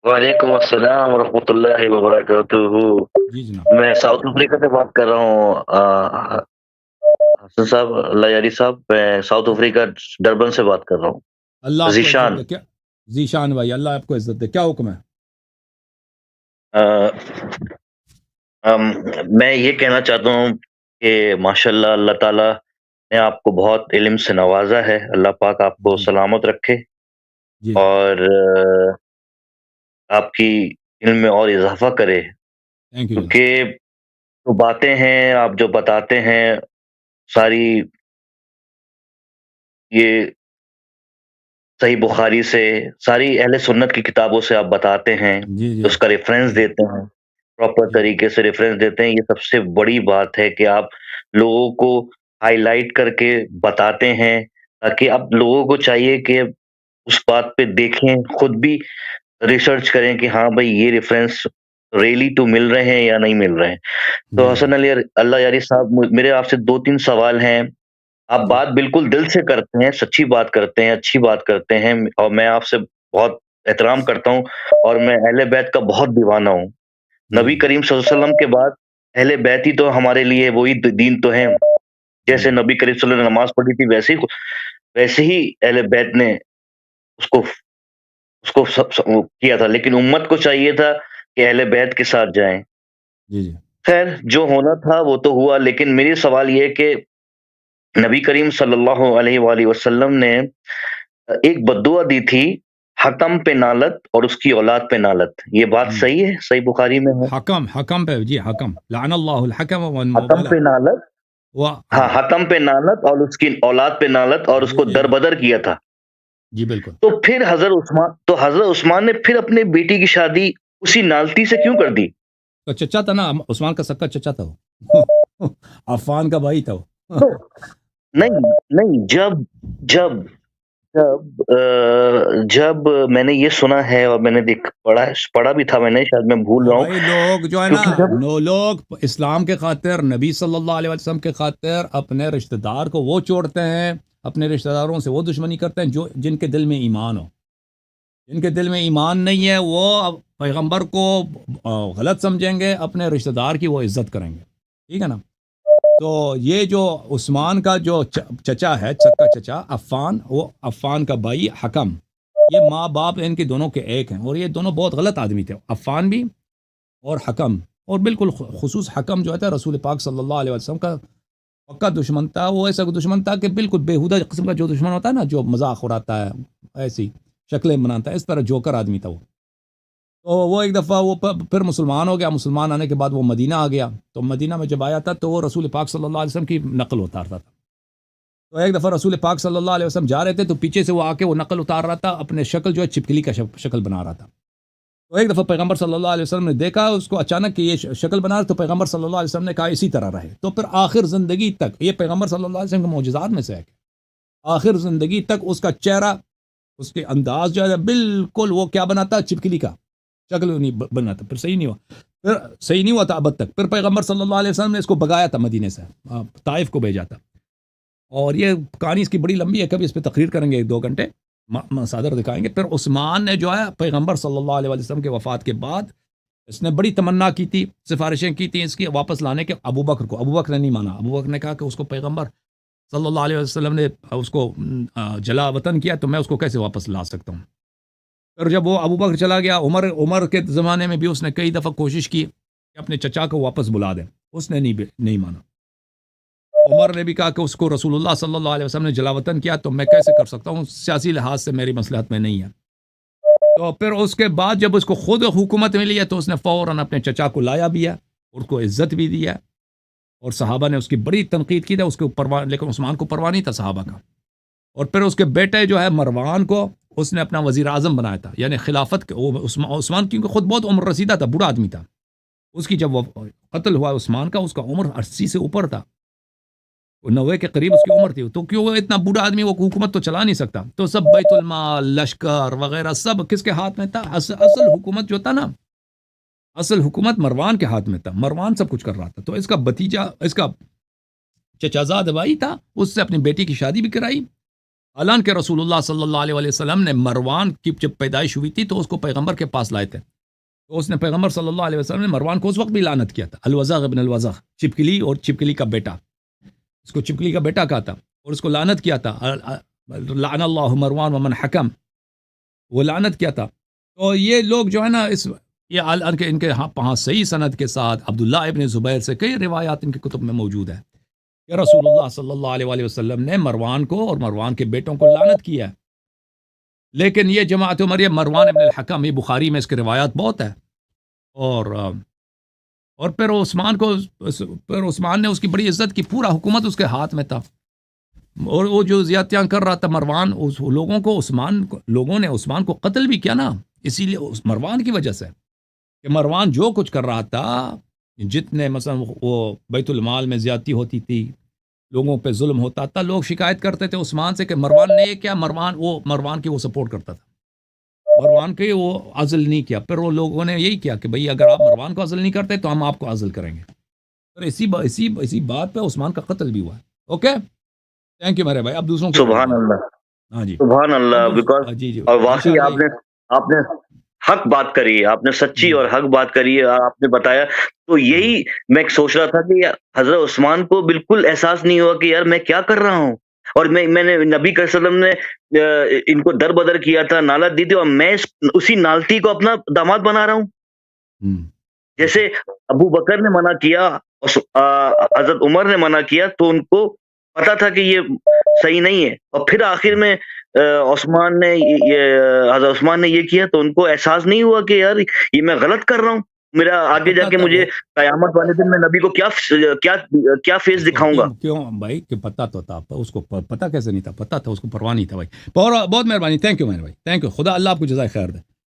वालेकुम अस्सलाम वरहमतुल्लाहि वबरकातुहू। जी जनाब। मैं साउथ अफ्रीका से बात कर रहा हूँ। हसन साहब, लयारी साहब, मैं साउथ अफ्रीका डरबन से बात कर रहा हूँ। अल्लाह आपको इज्जत ज़ीशान। दे क्या। जीशान भाई, अल्लाह आपको इज्जत दे, क्या हुक्म है। अ, मैं ये कहना चाहता हूँ कि माशाअल्लाह अल्लाह ताला ने आपको बहुत इल्म से नवाज़ा है। अल्लाह पाक आपको जी सलामत रखे जी जी। और आपकी इल्म में और इज़ाफ़ा करे, थैंक यू जनाब। क्योंकि जो बातें हैं, आप जो बताते हैं, सारी ये सही बुखारी से, सारी अहले सुन्नत की किताबों से आप बताते हैं, जी जी उसका रेफ़रेंस जी देते हैं, प्रॉपर जी तरीके से रेफ़रेंस देते हैं। ये सबसे बड़ी बात है कि आप लोगों को हाइलाइट करके बताते हैं, ताकि अब लोगों को चाहिए कि उस बात पे देखें, खुद भी रिसर्च करें कि हाँ भाई, ये रेफ़रेंस रियली टू मिल रहे हैं या नहीं मिल रहे हैं। तो जी जी हसन अली अल्लाह यारी साहब, मेरे आपसे 2-3 सवाल हैं। आप जी बात बिल्कुल दिल से करते हैं, सच्ची बात करते हैं, अच्छी बात करते हैं और मैं आपसे बहुत एहतराम करता हूँ और मैं अहले बैत का बहुत दीवाना हूँ। जी नबी जी करीम सल्लल्लाहु अलैहि वसल्लम के बाद अहले बैत ही तो हमारे लिए वही दीन तो है। जी जैसे नबी करीम सल्लल्लाहु अलैहि वसल्लम ने नमाज़ पढ़ी थी, वैसे ही अहले बैत ने उसको उसको सब स वो किया था, लेकिन उम्मत को चाहिए था कि अहले बैत के साथ जाएँ। जी जी। ख़ैर, जो होना था वो तो हुआ, लेकिन मेरी सवाल ये है कि नबी करीम सल्लल्लाहु अलैहि वालैहि वसल्लम ने एक बद्दुआ दी थी, हतम पे नालत और उसकी औलाद पे नालत। ये बात हम्म। सही है? सही बुखारी में है। हकम हकम पे जी, हकम लानल्लाहुल हकम वन हतम मौला। पे नालत। हाँ, हाँ। हतम पे नालत और उसकी औलाद पे नालत और जी उसको जी जी दरबदर किया था। जी बिल्कुल। तो हज़रत उस्मान ने फिर अपनी बेटी की शादी उसी नालती से क्यों कर दी? तो चचा था ना, उस्मान का सक्का चचा था वो। अफान का भाई था वो। तो नहीं, नहीं, जब जब मैंने ये सुना है और मैंने पढ़ा भी था मैंने, शायद मैं भूल ओ रहा हूँ, भाई, लोग जो है ना, क्योंकि जब नो लोग इस्लाम के खातिर, नबी सल्लल्लाहु अलैहि वसल्लम के खातिर अपने रिश्तेदार को वो छोड़ते हैं, अपने रिश्तेदारों से वो दुश्मनी करते हैं जो जिनके दिल में ईमान हो। जिनके दिल में ईमान नहीं है वो अब पैगंबर को गलत समझेंगे, अपने रिश्तेदार की वो इज्जत करेंगे। ठीक है ना। तो ये जो उस्मान का जो चचा है, सक्का चचा अफ़ान, वो अफ़ान का भाई हकम, ये माँ बाप इनके दोनों के एक हैं और ये दोनों बहुत गलत आदमी थे, अफ़ान भी और हकम। और बिल्कुल खुसूस हकम जो है था, रसूल पाक सल्लल्लाहु अलैहि वसल्लम का पक्का दुश्मन था। वो ऐसा दुश्मन था कि बिल्कुल बेहुदा किस्म का जो दुश्मन होता है ना, जो मजाक उड़ाता है, ऐसी शक्लें बनाता है, इस तरह जोकर आदमी था वो। तो वो एक दफ़ा वो फिर मुसलमान हो गया। मुसलमान आने के बाद वो मदीना आ गया। तो मदीना में जब आया था तो वो रसूल पाक सल्लल्लाहु अलैहि वसल्लम की नकल उतारता था। तो एक दफ़ा रसूल पाक सल्लल्लाहु अलैहि वसल्लम जा रहे थे, तो पीछे से वो आके वो नकल उतार रहा था, अपने शक्ल जो है छिपकली का शक्ल बना रहा था। तो एक दफ़ा पैगंबर सल्लल्लाहु अलैहि वसल्लम ने देखा उसको अचानक कि ये शक्ल बना रहा, तो पैगंबर सल्लल्लाहु अलैहि वसल्लम ने कहा इसी तरह रहे। तो फिर आखिर ज़िंदगी तक, ये पैगंबर सल्लल्लाहु अलैहि वसल्लम के मोजज़ात में से है, आखिर ज़िंदगी तक उसका चेहरा, उसके अंदाज जो है बिल्कुल वो क्या बना था, छिपकली का शक्ल नहीं बना था। फिर सही नहीं हुआ। फिर सही नहीं हुआ था अब तक। फिर पैगंबर सल्लल्लाहु अलैहि वसल्लम ने इसको भगाया था मदीने से, ताइफ को भेजा था। और ये कहानी इसकी बड़ी लंबी है, कभी इस पे तकरीर करेंगे 1-2 घंटे, मसादर दिखाएंगे। फिर उस्मान ने जो है पैगंबर सल्लल्लाहु अलैहि वसल्लम के वफ़ात के बाद इसने बड़ी तमन्ना की थी, सिफारिशें की थी इसकी वापस लाने के, अबू बकर को। अबू बकर ने नहीं माना। अबू बकर ने कहा कि उसको पैगंबर सल्लल्लाहु अलैहि वसल्लम ने उसको जला वतन किया, तो मैं उसको कैसे वापस ला सकता हूँ। फिर जब वो अबू बकर चला गया, उमर उमर के ज़माने में भी उसने कई दफ़ा कोशिश की कि अपने चचा को वापस बुला दें, उसने नहीं माना। उमर ने भी कहा कि उसको रसूलुल्लाह सल्लल्लाहु अलैहि वसल्लम ने जलावतन किया, तो मैं कैसे कर सकता हूँ, सियासी लिहाज से मेरी मसलहत में नहीं है। तो फिर उसके बाद जब उसको खुद हुकूमत मिली है, तो उसने फ़ौरन अपने चचा को लाया भी है, उसको इज्जत भी दी है। और सहाबा ने उसकी बड़ी तनकीद की थी, उसके परवाह, लेकिन उस्मान को परवाह नहीं था सहाबा का। और फिर उसके बेटे जो है मरवान को उसने अपना वज़ीर आज़म बनाया था, यानी खिलाफत उस्मान क्योंकि खुद बहुत उम्र रसीदा था, बूढ़ा आदमी था। उसकी जब वो कत्ल हुआ उस्मान का, उसका उम्र 80 से ऊपर था, 90 के करीब उसकी उम्र थी। तो क्यों वो इतना बूढ़ा आदमी वो हुकूमत तो चला नहीं सकता। तो सब बैतुल माल, लश्कर वगैरह सब किसके हाथ में था? असल हुकूमत जो था ना, असल हुकूमत मरवान के हाथ में था। मरवान सब कुछ कर रहा था। तो इसका भतीजा, इसका चचाजाद भाई था, उससे अपनी बेटी की शादी भी कराई حالانکہ رسول اللہ صلی اللہ علیہ وسلم نے مروان کی جب پیدائش ہوئی تھی تو اس کو پیغمبر کے پاس لائے تھے، تو اس نے پیغمبر صلی اللہ علیہ وسلم نے مروان کو اس وقت بھی لعنت کیا تھا، الوزغ ابن الوزغ، چپکلی اور چپکلی کا بیٹا، اس کو چپکلی کا بیٹا کہا تھا اور اس کو لعنت کیا تھا، لعن اللہ مروان ومن حکم، وہ لعنت کیا تھا۔ تو یہ لوگ جو ہے نا ان کے ہاں صحیح سند کے ساتھ عبداللہ ابن زبیر سے کئی روایات ان کے کتب میں موجود ہے کہ رسول اللہ صلی اللہ علیہ وسلم نے مروان کو اور مروان کے بیٹوں کو لعنت کیا ہے۔ لیکن یہ جماعت عمریہ مروان ابن الحکم، یہ بخاری میں اس کی روایات بہت ہے، اور پھر عثمان نے اس کی بڑی عزت کی، پورا حکومت اس کے ہاتھ میں تھا، اور وہ جو زیادتیاں کر رہا تھا مروان، اس لوگوں نے عثمان کو قتل بھی کیا نا، اسی لیے مروان کی وجہ سے کہ مروان جو کچھ کر رہا تھا، جتنے مثلا وہ بیت المال میں زیادتی ہوتی تھی، لوگوں پہ ظلم ہوتا تھا، لوگ شکایت کرتے تھے عثمان سے کہ مروان نے یہ کیا، مروان کی وہ سپورٹ کرتا تھا، مروان کے وہ عزل نہیں کیا۔ پھر وہ لوگوں نے یہی کیا کہ بھئی اگر آپ مروان کو عزل نہیں کرتے تو ہم آپ کو عزل کریں گے، اور اسی بات پہ عثمان کا قتل بھی ہوا ہے۔ اوکے، تھینک یو میرے بھائی، اب دوسروں کو سبحان اللہ، ہاں جی سبحان اللہ، بیکاز جی اور واقعی آپ نے حق بات کری ہے، آپ نے سچی اور حق بات کری ہے، آپ نے بتایا۔ تو یہی میں سوچ رہا تھا کہ حضرت عثمان کو بالکل احساس نہیں ہوا کہ یار میں کیا کر رہا ہوں، اور میں نے نبی صلی اللہ علیہ وسلم نے ان کو در بدر کیا تھا، نالت دی تھی، اور میں اسی نالتی کو اپنا داماد بنا رہا ہوں۔ جیسے ابو بکر نے منع کیا، حضرت عمر نے منع کیا، تو ان کو پتا تھا کہ یہ صحیح نہیں ہے، اور پھر آخر میں حضرت عثمان نے یہ کیا، تو ان کو احساس نہیں ہوا کہ یار یہ میں غلط کر رہا ہوں، میرا آگے جا کے مجھے قیامت والے دن میں نبی کو کیا فیس دکھاؤں گا۔ کیوں بھائی، کہ پتا تو تھا، اس کو پتا کیسے نہیں تھا، پتا تھا، اس کو پرواہ نہیں تھا بھائی۔ بہت مہربانی، تھینک یو میرے بھائی، تھینک یو، خدا اللہ آپ کو جزائے خیر دے۔